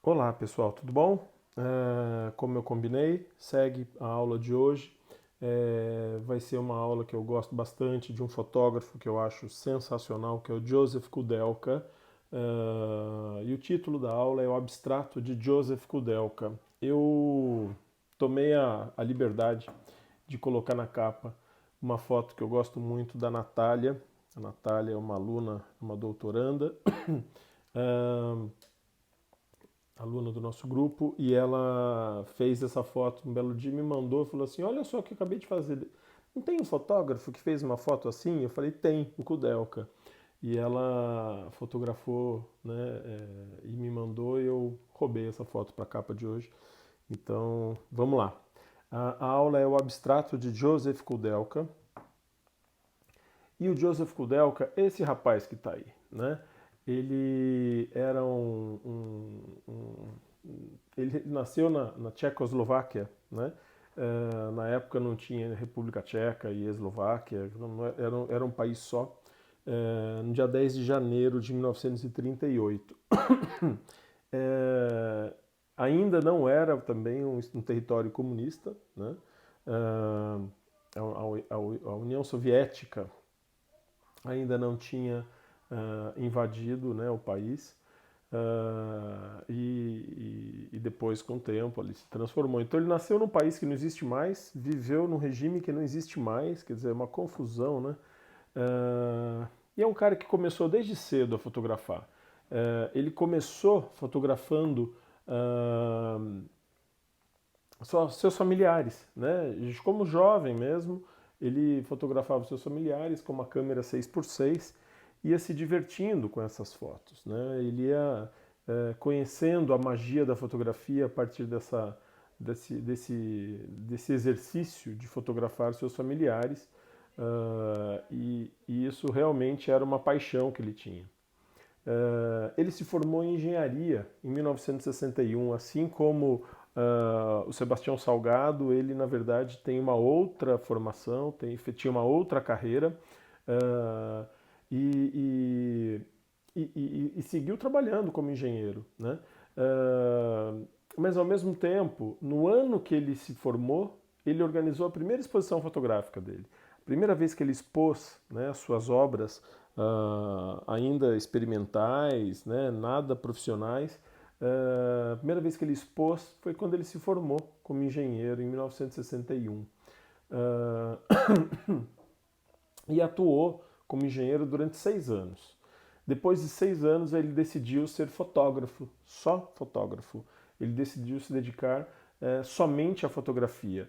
Olá pessoal, tudo bom? Como eu combinei, segue a aula de hoje. Vai ser uma aula que eu gosto bastante de um fotógrafo que eu acho sensacional, que é o Joseph Kudelka. E o título da aula é O Abstrato de Joseph Kudelka. Eu tomei a liberdade de colocar na capa uma foto que eu gosto muito da Natália. A Natália é uma aluna, uma doutoranda. Ah, Aluna do nosso grupo, e ela fez essa foto um belo dia, me mandou e falou assim: Olha só o que eu acabei de fazer. Não tem um fotógrafo que fez uma foto assim? Eu falei: Tem, o Kudelka. E ela fotografou, né, e me mandou, e eu roubei essa foto para a capa de hoje. Então, vamos lá. A aula é o abstrato de Joseph Kudelka. E o Joseph Kudelka, esse rapaz que está aí, né? Ele era ele nasceu na Tchecoslováquia, né? Na época não tinha República Tcheca e Eslováquia, era um país só. No dia 10 de janeiro de 1938. É, ainda não era também um território comunista, né? A União Soviética ainda não tinha invadido, né, o país. E depois, com o tempo, ele se transformou. Então, ele nasceu num país que não existe mais, viveu num regime que não existe mais, quer dizer, é uma confusão, né? E é um cara que começou desde cedo a fotografar. Ele começou fotografando só seus familiares, né? Como jovem mesmo, ele fotografava seus familiares com uma câmera 6x6, ia se divertindo com essas fotos, né? Ele ia conhecendo a magia da fotografia a partir desse exercício de fotografar seus familiares, e isso realmente era uma paixão que ele tinha. Ele se formou em engenharia em 1961, assim como o Sebastião Salgado. Ele, na verdade, tem uma outra formação, tinha uma outra carreira, uh, e, e seguiu trabalhando como engenheiro, né? Mas, ao mesmo tempo, no ano que ele se formou, ele organizou a primeira exposição fotográfica dele. A primeira vez que ele expôs, né, suas obras ainda experimentais, né, nada profissionais. A primeira vez que ele expôs foi quando ele se formou como engenheiro, em 1961. E atuou como engenheiro durante 6 anos. Depois de 6 anos, ele decidiu ser fotógrafo, só fotógrafo. Ele decidiu se dedicar somente à fotografia.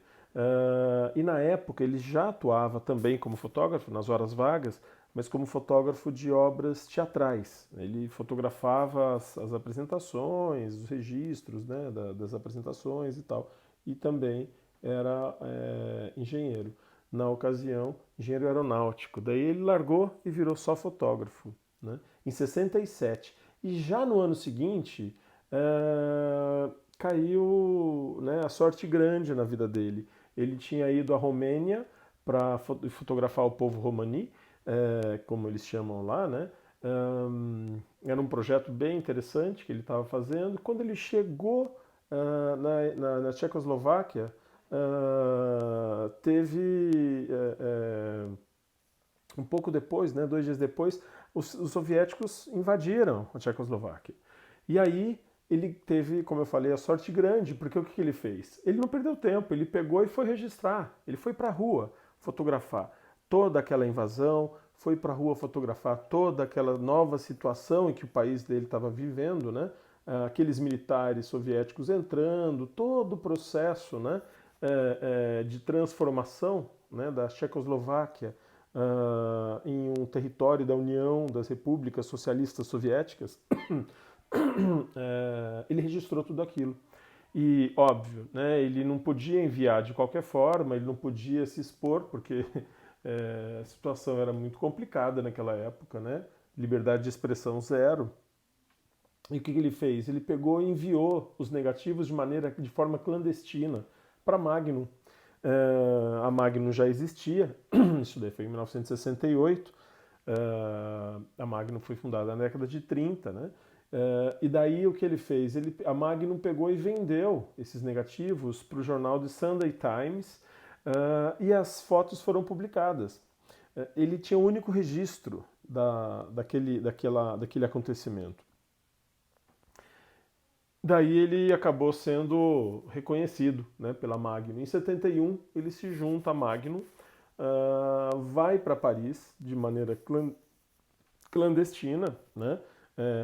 E na época ele já atuava também como fotógrafo, nas horas vagas, mas como fotógrafo de obras teatrais. Ele fotografava as apresentações, os registros, né, das apresentações e tal. E também era engenheiro. Na ocasião, engenheiro aeronáutico. Daí ele largou e virou só fotógrafo, né, em 67. E já no ano seguinte, caiu, né, a sorte grande na vida dele. Ele tinha ido à Romênia para fotografar o povo romani, como eles chamam lá, né? Era um projeto bem interessante que ele estava fazendo. Quando ele chegou na Tchecoslováquia, teve um pouco depois, né, 2 dias depois, os soviéticos invadiram a Tchecoslováquia. E aí ele teve, como eu falei, a sorte grande, porque o que ele fez? Ele não perdeu tempo, ele pegou e foi registrar. Ele foi para a rua fotografar toda aquela invasão, foi para a rua fotografar toda aquela nova situação em que o país dele estava vivendo, né? Aqueles militares soviéticos entrando, todo o processo, né, de transformação, né, da Tchecoslováquia em um território da União das Repúblicas Socialistas Soviéticas. Ele registrou tudo aquilo. E, óbvio, né, ele não podia enviar de qualquer forma, ele não podia se expor, porque a situação era muito complicada naquela época, né? Liberdade de expressão zero. E o que ele fez? Ele pegou e enviou os negativos de forma clandestina para a Magnum. A Magnum já existia, isso daí foi em 1968. A Magnum foi fundada na década de 30, né? E daí o que ele fez? A Magnum pegou e vendeu esses negativos para o jornal The Sunday Times, e as fotos foram publicadas. Ele tinha o único registro daquele acontecimento. Daí ele acabou sendo reconhecido, né, pela Magnum. Em 71 ele se junta à Magnum, vai para Paris de maneira clandestina, né,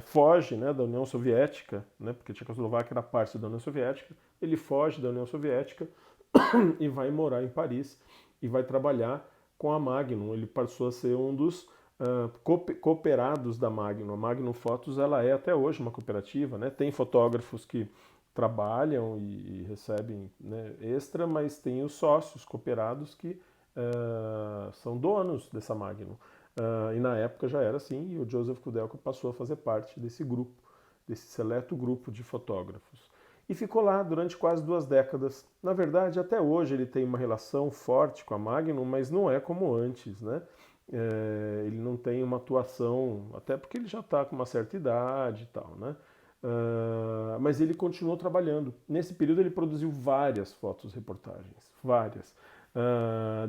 foge, né, da União Soviética, né, porque a Tchecoslováquia era parte da União Soviética. Ele foge da União Soviética e vai morar em Paris e vai trabalhar com a Magnum. Ele passou a ser um dos cooperados da Magnum. A Magnum Fotos ela é até hoje uma cooperativa, né? Tem fotógrafos que trabalham e recebem, né, extra, mas tem os sócios cooperados que são donos dessa Magnum. E na época já era assim, e o Joseph Kudelka passou a fazer parte desse grupo, desse seleto grupo de fotógrafos. E ficou lá durante quase 2 décadas. Na verdade, até hoje ele tem uma relação forte com a Magnum, mas não é como antes, né? Ele não tem uma atuação, até porque ele já está com uma certa idade e tal, né? Mas ele continuou trabalhando. Nesse período ele produziu várias fotos-reportagens, várias.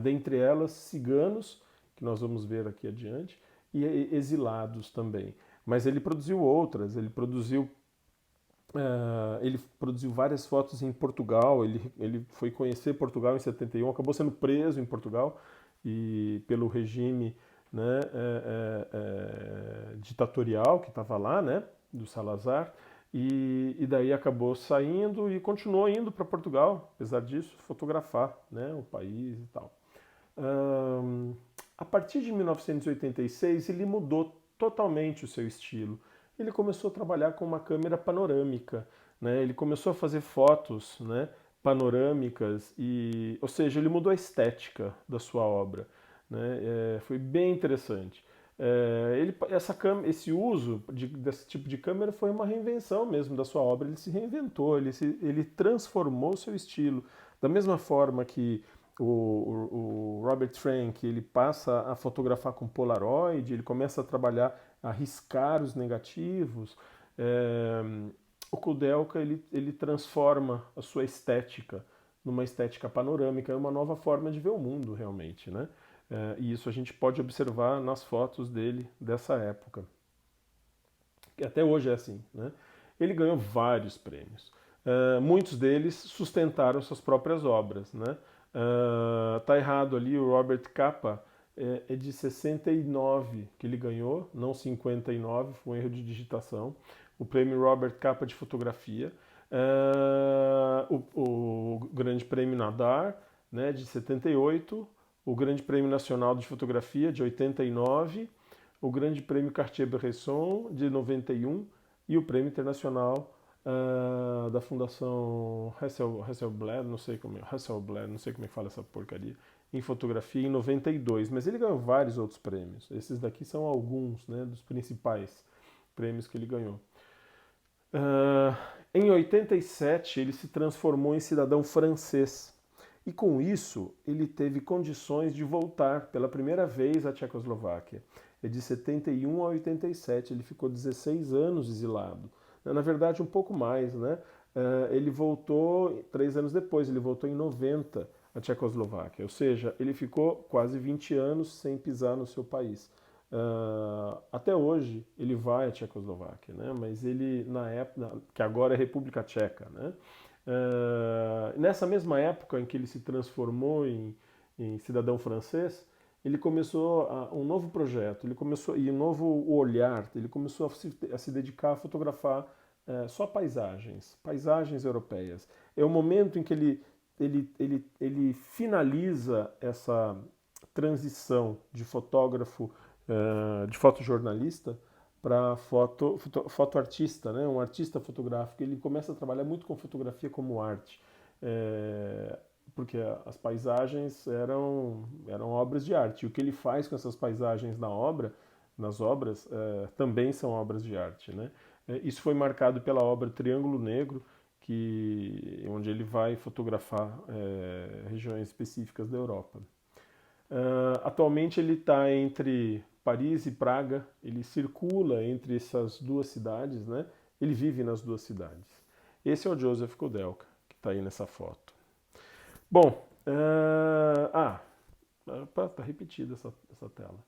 Dentre elas, ciganos, que nós vamos ver aqui adiante, e exilados também. Mas ele produziu outras, ele produziu várias fotos em Portugal, ele foi conhecer Portugal em 71, acabou sendo preso em Portugal e pelo regime, né, ditatorial que estava lá, né, do Salazar, e daí acabou saindo e continuou indo para Portugal, apesar disso, fotografar, né, o país e tal. A partir de 1986 ele mudou totalmente o seu estilo. Ele começou a trabalhar com uma câmera panorâmica, né? Ele começou a fazer fotos, né, panorâmicas, ou seja, ele mudou a estética da sua obra, né? Foi bem interessante. Esse uso desse tipo de câmera foi uma reinvenção mesmo da sua obra. Ele se reinventou, ele transformou o seu estilo. Da mesma forma que o Robert Frank ele passa a fotografar com Polaroid, ele começa a trabalhar, a riscar os negativos. O Kudelka ele transforma a sua estética numa estética panorâmica, é uma nova forma de ver o mundo realmente, né? E isso a gente pode observar nas fotos dele dessa época. Que até hoje é assim, né? Ele ganhou vários prêmios. Muitos deles sustentaram suas próprias obras, né? Tá errado ali, o Robert Capa é de 69 que ele ganhou, não 59, foi um erro de digitação. O prêmio Robert Capa de fotografia. O Grande Prêmio Nadar, né, de 78, o Grande Prêmio Nacional de Fotografia, de 89, o Grande Prêmio Cartier-Bresson, de 91, e o Prêmio Internacional da Fundação Hasselblad, não sei como é que fala essa porcaria, em fotografia, em 92. Mas ele ganhou vários outros prêmios. Esses daqui são alguns, né, dos principais prêmios que ele ganhou. Em 87, ele se transformou em cidadão francês. E com isso, ele teve condições de voltar pela primeira vez à Tchecoslováquia. É de 71 a 87, ele ficou 16 anos exilado. Na verdade, um pouco mais, né? Ele voltou 3 anos depois, ele voltou em 90 à Tchecoslováquia. Ou seja, ele ficou quase 20 anos sem pisar no seu país. Até hoje ele vai à Tchecoslováquia, né? Mas ele, na época, que agora é República Tcheca, né? Nessa mesma época em que ele se transformou em cidadão francês, ele começou um novo projeto, e um novo olhar, ele começou a se dedicar a fotografar só paisagens europeias. É o momento em que ele finaliza essa transição de fotógrafo, de fotojornalista, para fotoartista, né? Um artista fotográfico. Ele começa a trabalhar muito com fotografia como arte, porque as paisagens eram obras de arte. E o que ele faz com essas paisagens nas obras, também são obras de arte, né? Isso foi marcado pela obra Triângulo Negro, onde ele vai fotografar regiões específicas da Europa. Atualmente ele está entre Paris e Praga, ele circula entre essas duas cidades, né? Ele vive nas duas cidades. Esse é o Joseph Koudelka, que está aí nessa foto. Bom, tá repetida essa tela.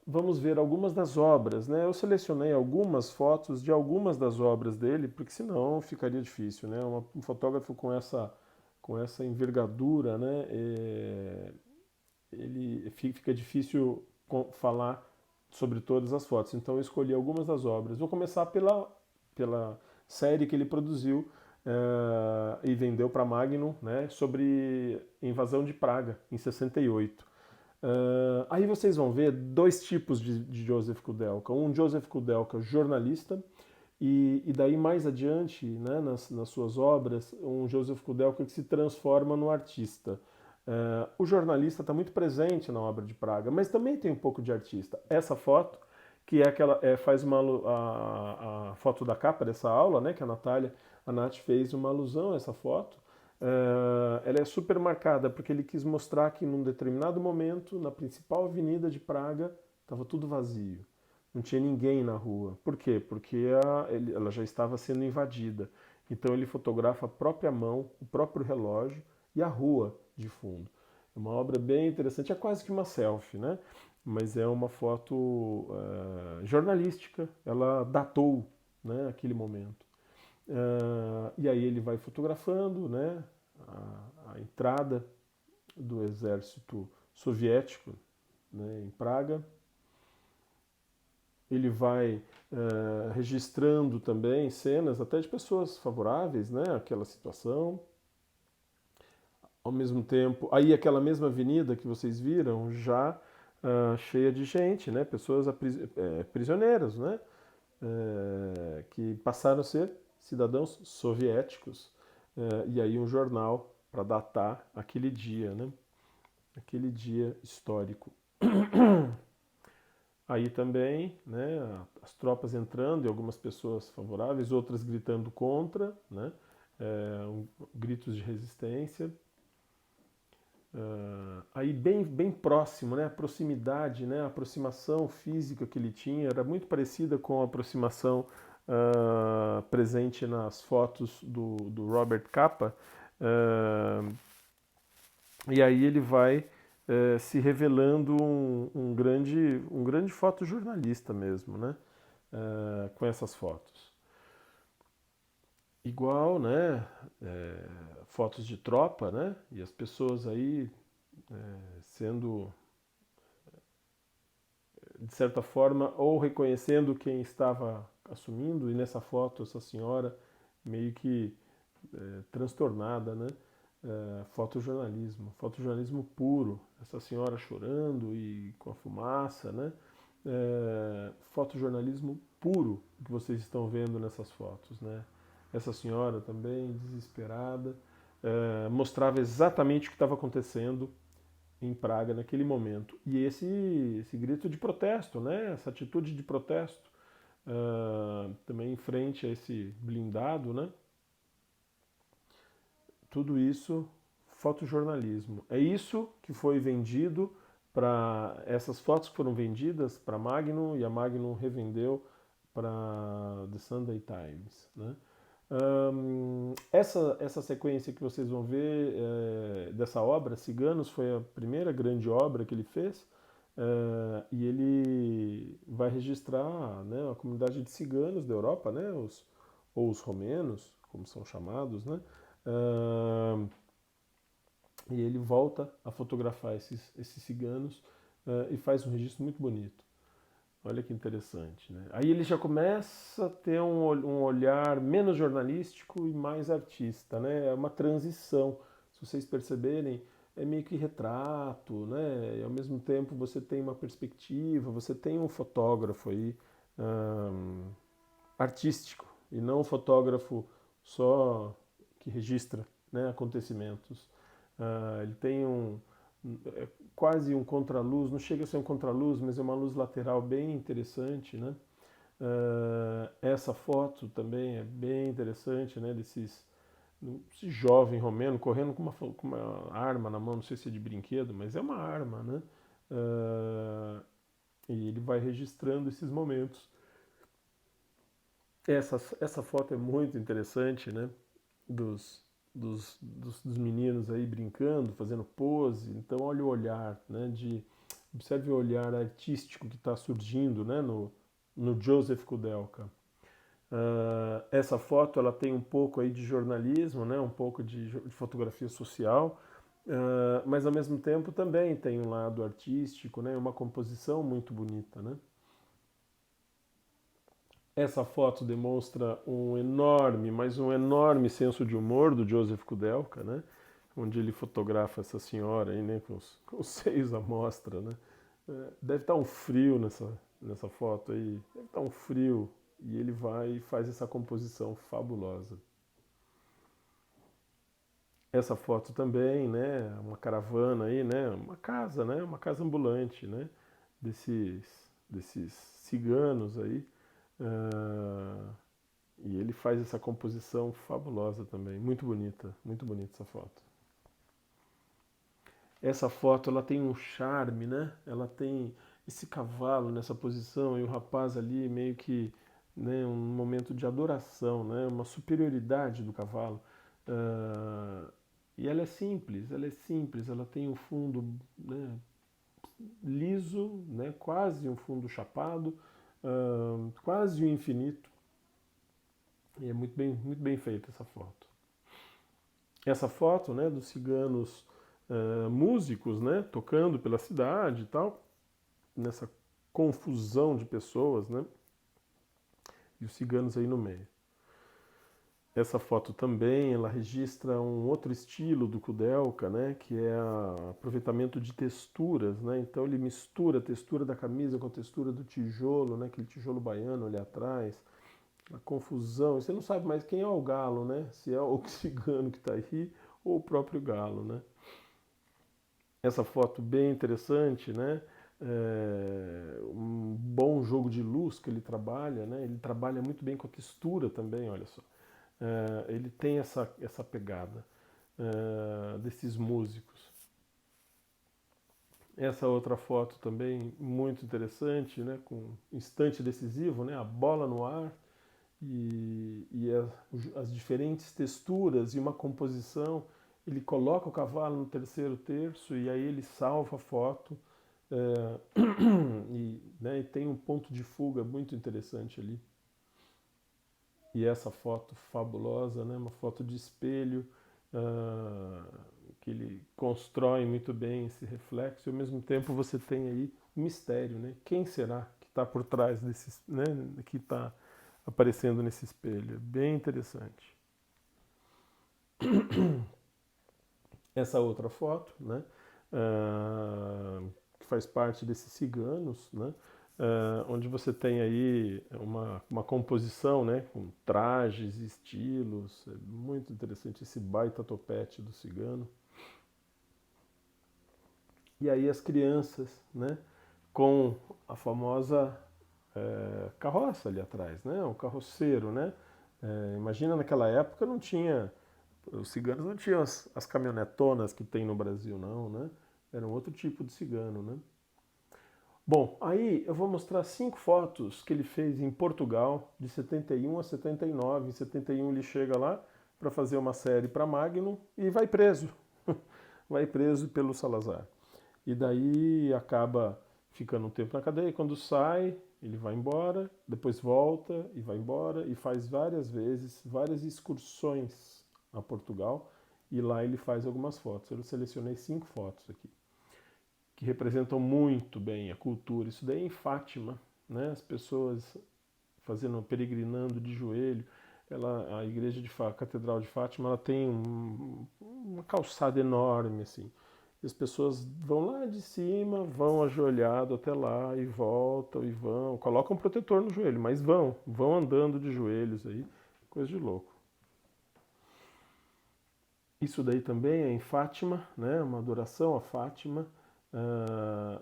Vamos ver algumas das obras, né? Eu selecionei algumas fotos de algumas das obras dele, porque senão ficaria difícil, né? Um fotógrafo com essa envergadura, né? Ele fica difícil falar sobre todas as fotos. Então eu escolhi algumas das obras. Vou começar pela série que ele produziu e vendeu para Magnum, né? Sobre invasão de Praga em 68. Aí vocês vão ver dois tipos de Joseph Koudelka. Um Joseph Koudelka jornalista e daí mais adiante, né, nas suas obras, um Joseph Koudelka que se transforma no artista. O jornalista está muito presente na obra de Praga, mas também tem um pouco de artista. Essa foto, que é aquela, faz a foto da capa dessa aula, né, que a Nath fez uma alusão a essa foto. Ela é super marcada porque ele quis mostrar que num determinado momento, na principal avenida de Praga, estava tudo vazio. Não tinha ninguém na rua. Por quê? Porque ela já estava sendo invadida. Então ele fotografa a própria mão, o próprio relógio e a rua de fundo. É uma obra bem interessante, é quase que uma selfie, né? Mas é uma foto jornalística, ela datou, né, aquele momento. E aí ele vai fotografando, né, a entrada do exército soviético, né, em Praga. Ele vai registrando também cenas até de pessoas favoráveis, né, àquela situação. Ao mesmo tempo, aí aquela mesma avenida que vocês viram já cheia de gente, né, pessoas prisioneiras, né, que passaram a ser cidadãos soviéticos. E aí um jornal para datar aquele dia, né, aquele dia histórico. Aí também, né, as tropas entrando e algumas pessoas favoráveis, outras gritando contra, né, gritos de resistência. Aí bem próximo, né, a proximidade, né, a aproximação física que ele tinha era muito parecida com a aproximação presente nas fotos do Robert Capa. E aí ele vai se revelando um grande fotojornalista mesmo, né? Com essas fotos. Igual, né? Fotos de tropa, né? E as pessoas aí sendo, de certa forma, ou reconhecendo quem estava assumindo, e nessa foto essa senhora meio que transtornada, né? Fotojornalismo puro, essa senhora chorando e com a fumaça, né? Fotojornalismo puro que vocês estão vendo nessas fotos, né? Essa senhora também desesperada mostrava exatamente o que estava acontecendo em Praga naquele momento e esse grito de protesto, né? Essa atitude de protesto também em frente a esse blindado, né? Tudo isso, fotojornalismo. É isso que foi vendido para essas fotos que foram vendidas para a Magnum e a Magnum revendeu para The Sunday Times, né? Essa sequência que vocês vão ver dessa obra, Ciganos, foi a primeira grande obra que ele fez e ele vai registrar, né, a comunidade de ciganos da Europa, né, ou os romenos, como são chamados, né? E ele volta a fotografar esses ciganos e faz um registro muito bonito. Olha que interessante, né? Aí ele já começa a ter um olhar menos jornalístico e mais artista, né? É uma transição. Se vocês perceberem, é meio que retrato, né? E ao mesmo tempo você tem uma perspectiva, você tem um fotógrafo aí artístico e não um fotógrafo só que registra, né, acontecimentos. Ele tem quase um contraluz, não chega a ser um contraluz, mas é uma luz lateral bem interessante, né? Essa foto também é bem interessante, né? Esse jovem romeno correndo com uma arma na mão, não sei se é de brinquedo, mas é uma arma, né? E ele vai registrando esses momentos. Essa foto é muito interessante, né? Dos meninos aí brincando, fazendo pose. Então, olha o olhar, né? Observe o olhar artístico que está surgindo, né? No Joseph Kudelka. Essa foto ela tem um pouco aí de jornalismo, né? Um pouco de fotografia social, mas ao mesmo tempo também tem um lado artístico, né? Uma composição muito bonita, né? Essa foto demonstra um enorme, mas um enorme senso de humor do Joseph Kudelka, né? Onde ele fotografa essa senhora aí, né? Com os seios à mostra, né? Deve estar um frio nessa foto aí, deve estar um frio, e ele vai e faz essa composição fabulosa. Essa foto também, né? Uma caravana aí, né? Uma casa, né? Uma casa ambulante, né? Desses ciganos aí. Uh, e ele faz essa composição fabulosa também, muito bonita essa foto. Essa foto ela tem um charme, né? Ela tem esse cavalo nessa posição e o rapaz ali meio que, né, um momento de adoração, né? Uma superioridade do cavalo. E ela é simples, ela tem um fundo, né, liso, né, quase um fundo chapado, quase o infinito. E é muito bem feita essa foto. Essa foto, né, dos ciganos músicos, né, tocando pela cidade e tal, nessa confusão de pessoas, né, e os ciganos aí no meio. Essa foto também, ela registra um outro estilo do Kudelka, né, que é o aproveitamento de texturas, né, então ele mistura a textura da camisa com a textura do tijolo, né, aquele tijolo baiano ali atrás, a confusão, você não sabe mais quem é o galo, né, se é o cigano que está aí ou o próprio galo, né. Essa foto bem interessante, né, um bom jogo de luz que ele trabalha, né, ele trabalha muito bem com a textura também, olha só. Ele tem essa pegada desses músicos. Essa outra foto também muito interessante, né, com instante decisivo, né, a bola no ar e as diferentes texturas e uma composição. Ele coloca o cavalo no terceiro terço e aí ele salva a foto e tem um ponto de fuga muito interessante ali. E essa foto fabulosa, né? Uma foto de espelho, que ele constrói muito bem esse reflexo, e ao mesmo tempo você tem aí um mistério, né? Quem será que está por trás desse, né? Que está aparecendo nesse espelho? Bem interessante. Essa outra foto, né? Que faz parte desses ciganos, né? Onde você tem aí uma composição, né, com trajes, estilos, é muito interessante esse baita topete do cigano. E aí as crianças, né, com a famosa carroça ali atrás, né, o carroceiro, né. Imagina naquela época não tinha, os ciganos não tinham as caminhonetonas que tem no Brasil, não, né. Era um outro tipo de cigano, né. Bom, aí eu vou mostrar 5 fotos que ele fez em Portugal, de 71 a 79. Em 71 ele chega lá para fazer uma série para Magnum e vai preso. Vai preso pelo Salazar. E daí acaba ficando um tempo na cadeia. E quando sai, ele vai embora, depois volta e vai embora e faz várias vezes, várias excursões a Portugal. E lá ele faz algumas fotos. Eu selecionei 5 fotos aqui que representam muito bem a cultura. Isso daí é em Fátima, né? As pessoas fazendo, peregrinando de joelho. A igreja a Catedral de Fátima, ela tem uma calçada enorme, assim. E as pessoas vão lá de cima, vão ajoelhado até lá e voltam e vão, colocam um protetor no joelho, mas vão andando de joelhos aí, coisa de louco. Isso daí também é em Fátima, né? Uma adoração a Fátima.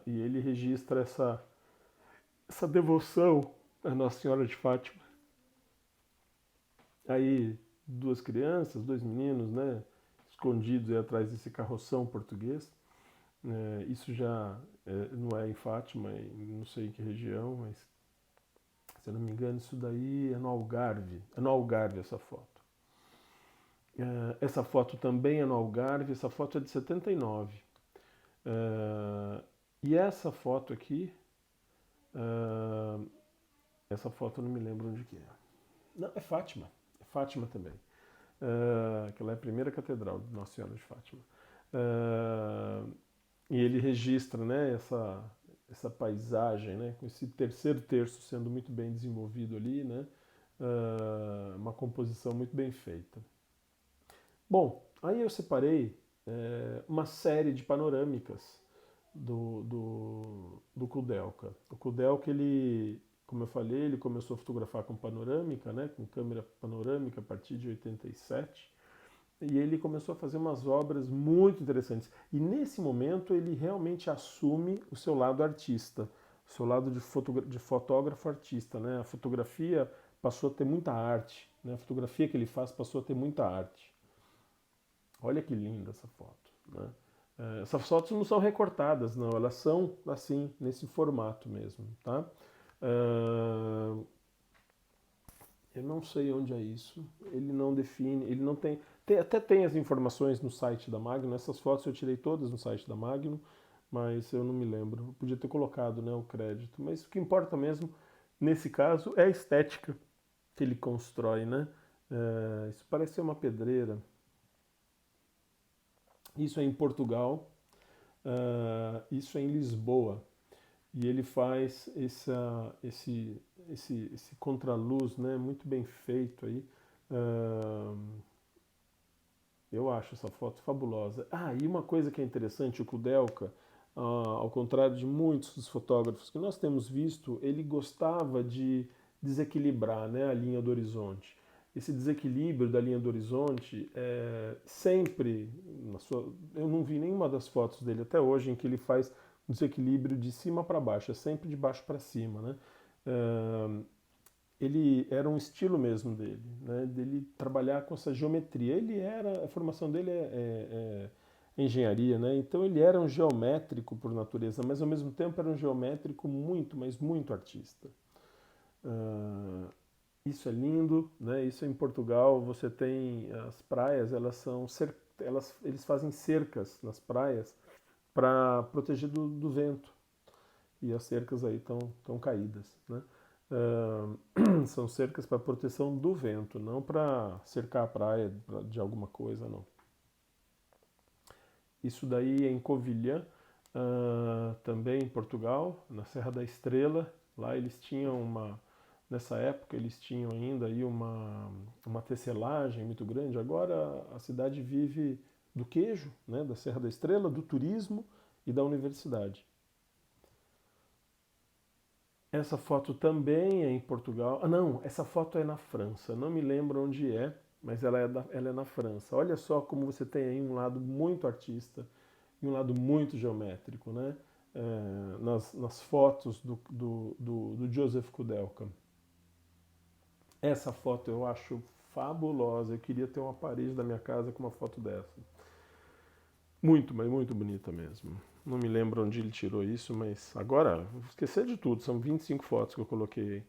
E ele registra essa devoção à Nossa Senhora de Fátima. Aí, 2 crianças, 2 meninos, né, escondidos aí atrás desse carroção português. Isso já não é em Fátima, não sei em que região, mas se eu não me engano, isso daí é no Algarve. É no Algarve essa foto. Essa foto também é no Algarve, essa foto é de 79. E essa foto aqui, essa foto eu não me lembro onde que é. Não, é Fátima. É Fátima também. Aquela é a primeira catedral de Nossa Senhora de Fátima. E ele registra, né, essa paisagem, né, com esse terceiro terço sendo muito bem desenvolvido ali, né, uma composição muito bem feita. Bom, aí eu separei uma série de panorâmicas do Kudelka. O Kudelka, ele, como eu falei, ele começou a fotografar com panorâmica, né, com câmera panorâmica a partir de 87, e ele começou a fazer umas obras muito interessantes. E nesse momento ele realmente assume o seu lado artista, o seu lado de fotógrafo artista, né? A fotografia passou a ter muita arte, né? A fotografia que ele faz passou a ter muita arte. Olha que linda essa foto, né? Essas fotos não são recortadas, não, elas são assim, nesse formato mesmo, tá? Eu não sei onde é isso, ele não define, ele não tem, até tem as informações no site da Magnum, essas fotos eu tirei todas no site da Magnum, mas eu não me lembro, eu podia ter colocado, né, o crédito, mas o que importa mesmo, nesse caso, é a estética que ele constrói, né? Isso parece ser uma pedreira, isso é em Portugal, isso é em Lisboa, e ele faz esse contraluz, né, muito bem feito aí. Eu acho essa foto fabulosa. E uma coisa que é interessante, o Kudelka, ao contrário de muitos dos fotógrafos que nós temos visto, ele gostava de desequilibrar, né, a linha do horizonte. Esse desequilíbrio da linha do horizonte sempre, eu não vi nenhuma das fotos dele até hoje em que ele faz um desequilíbrio de cima para baixo, é sempre de baixo para cima, né? Ele era um estilo mesmo dele, né? Dele trabalhar com essa geometria. A formação dele é engenharia, né? Então ele era um geométrico por natureza, mas ao mesmo tempo era um geométrico muito, mas muito artista. Isso é lindo, né? Isso é em Portugal. Você tem as praias, eles fazem cercas nas praias para proteger do vento. E as cercas aí estão caídas, né? São cercas para proteção do vento, não para cercar a praia de alguma coisa, não. Isso daí é em Covilhã, também em Portugal, na Serra da Estrela. Lá eles tinham nessa época eles tinham ainda aí uma tecelagem muito grande. Agora a cidade vive do queijo, né, da Serra da Estrela, do turismo e da universidade. Essa foto também é em Portugal. Não, essa foto é na França. Não me lembro onde é, mas ela é na França. Olha só como você tem aí um lado muito artista e um lado muito geométrico, né? Nas fotos do Joseph Kudelka. Essa foto eu acho fabulosa. Eu queria ter uma parede da minha casa com uma foto dessa. Muito, mas muito bonita mesmo. Não me lembro onde ele tirou isso, mas agora, vou esquecer de tudo, são 25 fotos que eu coloquei.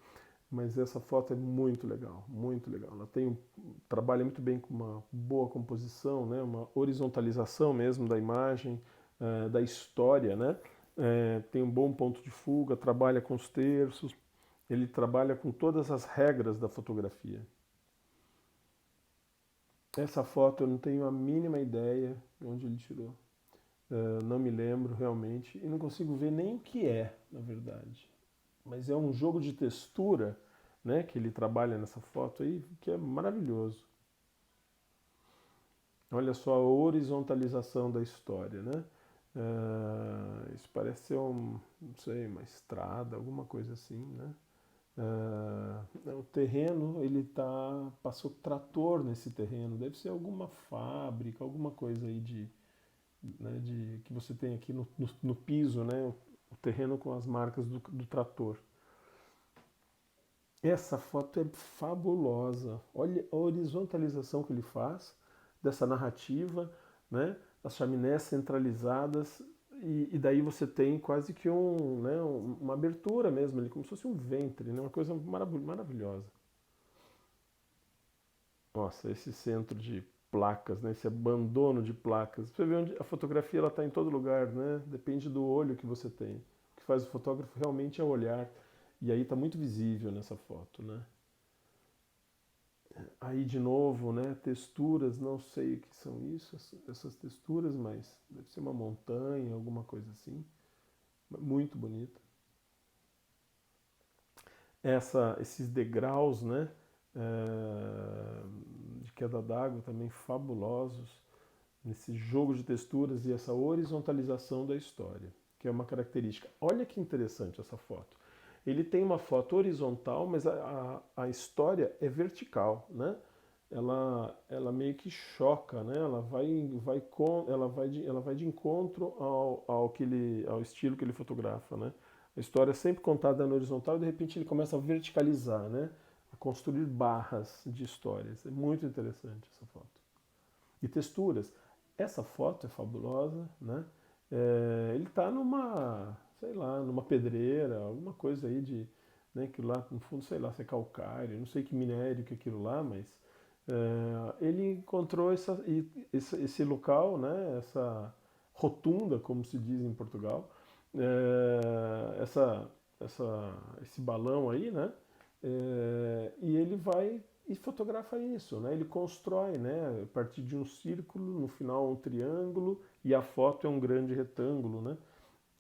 Mas essa foto é muito legal, muito legal. Ela trabalha muito bem com uma boa composição, né? Uma horizontalização mesmo da imagem, da história, né? Tem um bom ponto de fuga, trabalha com os terços, ele trabalha com todas as regras da fotografia. Essa foto eu não tenho a mínima ideia de onde ele tirou. Não me lembro realmente e não consigo ver nem o que é, na verdade. Mas é um jogo de textura, né, que ele trabalha nessa foto aí, que é maravilhoso. Olha só a horizontalização da história, né? Isso parece ser não sei, uma estrada, alguma coisa assim, né? O terreno, passou trator nesse terreno, deve ser alguma fábrica, alguma coisa aí né, que você tem aqui no piso, né, o terreno com as marcas do trator. Essa foto é fabulosa. Olha a horizontalização que ele faz dessa narrativa, né, as chaminés centralizadas e daí você tem quase que né, uma abertura mesmo, ali, como se fosse um ventre, né, uma coisa maravilhosa. Nossa, esse centro de placas, né, esse abandono de placas. Você vê onde a fotografia está em todo lugar, né? Depende do olho que você tem. O que faz o fotógrafo realmente é olhar. E aí está muito visível nessa foto, né? Aí de novo, né? Texturas, não sei o que são isso, essas texturas, mas deve ser uma montanha, alguma coisa assim. Muito bonita. Esses degraus, né? De queda d'água também fabulosos, nesse jogo de texturas e essa horizontalização da história, que é uma característica. Olha que interessante essa foto. Ele tem uma foto horizontal, mas a história é vertical, né? Ela meio que choca, né? Ela vai de encontro ao estilo que ele fotografa, né? A história é sempre contada na horizontal e de repente ele começa a verticalizar, né? A construir barras de histórias. É muito interessante essa foto. E texturas. Essa foto é fabulosa, né? Ele está sei lá, numa pedreira, alguma coisa aí né, que lá no fundo, sei lá, se é calcário, não sei que minério que é aquilo lá, mas ele encontrou esse local, né, essa rotunda, como se diz em Portugal, é, essa, esse balão aí, né, e ele vai e fotografa isso, né? Ele constrói, né? A partir de um círculo, no final um triângulo e a foto é um grande retângulo, né?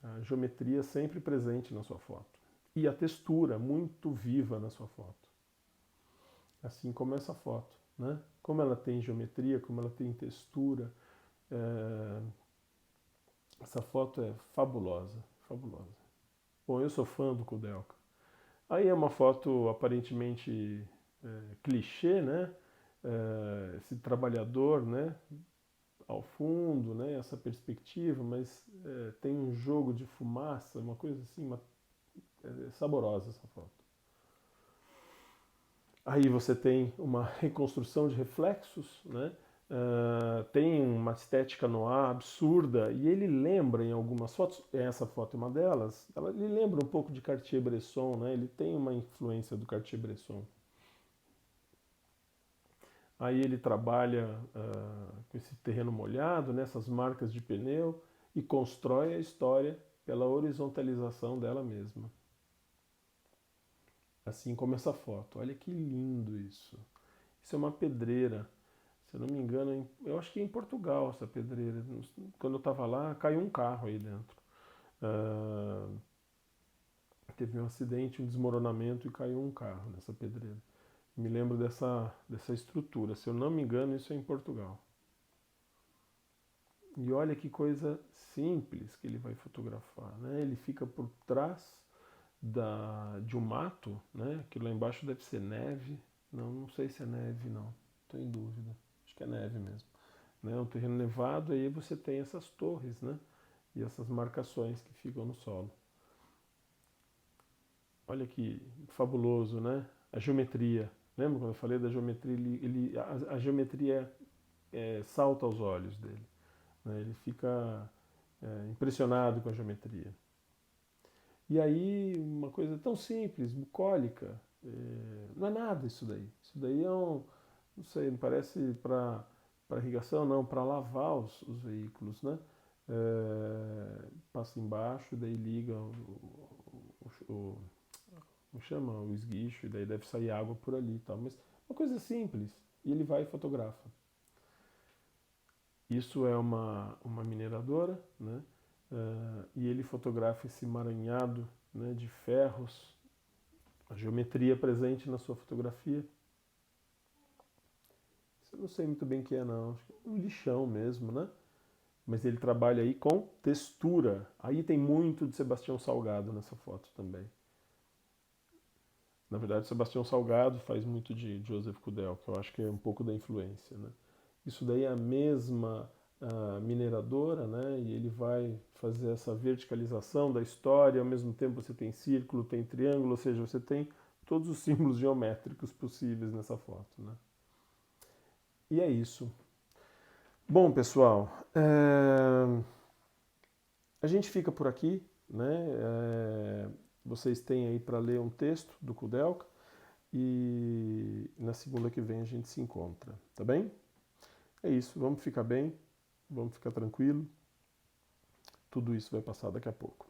A geometria sempre presente na sua foto. E a textura muito viva na sua foto. Assim como essa foto, né? Como ela tem geometria, como ela tem textura. É... Essa foto é fabulosa, fabulosa. Bom, eu sou fã do Kudelka. Aí é uma foto aparentemente clichê, né? Esse trabalhador, né? Ao fundo, né? Essa perspectiva, mas tem um jogo de fumaça, uma coisa assim, saborosa essa foto. Aí você tem uma reconstrução de reflexos, né? Tem uma estética no ar absurda e ele lembra em algumas fotos, essa foto é uma delas, ele lembra um pouco de Cartier-Bresson, né? Ele tem uma influência do Cartier-Bresson. Aí ele trabalha com esse terreno molhado, nessas marcas de pneu e constrói a história pela horizontalização dela mesma. Assim como essa foto. Olha que lindo isso. Isso é uma pedreira. Se eu não me engano, eu acho que é em Portugal essa pedreira. Quando eu estava lá, caiu um carro aí dentro. Teve um acidente, um desmoronamento e caiu um carro nessa pedreira. Me lembro dessa estrutura. Se eu não me engano, isso é em Portugal. E olha que coisa simples que ele vai fotografar, né? Ele fica por trás de um mato, né? Aquilo lá embaixo deve ser neve. Não sei se é neve, não. Estou em dúvida. Acho que é neve mesmo. Né? Um terreno nevado, aí você tem essas torres, né? E essas marcações que ficam no solo. Olha que fabuloso, né? A geometria. Lembra quando eu falei da geometria? A geometria salta aos olhos dele. Né? Ele fica impressionado com a geometria. E aí, uma coisa tão simples, bucólica, não é nada isso daí. Isso daí não sei, não parece para irrigação, não, para lavar os veículos, né? Passa embaixo, daí liga como chama? O esguicho, e daí deve sair água por ali e tal. Mas uma coisa simples, e ele vai e fotografa. Isso é uma mineradora, né? E ele fotografa esse emaranhado, né, de ferros, a geometria presente na sua fotografia. Isso eu não sei muito bem o que é, não. Acho que é um lixão mesmo, né? Mas ele trabalha aí com textura. Aí tem muito de Sebastião Salgado nessa foto também. Na verdade, Sebastião Salgado faz muito de Joseph Kudel, que eu acho que é um pouco da influência, né? Isso daí é a mesma mineradora, né? E ele vai fazer essa verticalização da história, ao mesmo tempo você tem círculo, tem triângulo, ou seja, você tem todos os símbolos geométricos possíveis nessa foto, né? E é isso. Bom, pessoal, A gente fica por aqui, né? Vocês têm aí para ler um texto do Kudelka e na segunda que vem a gente se encontra, tá bem? É isso, vamos ficar bem, vamos ficar tranquilo, tudo isso vai passar daqui a pouco.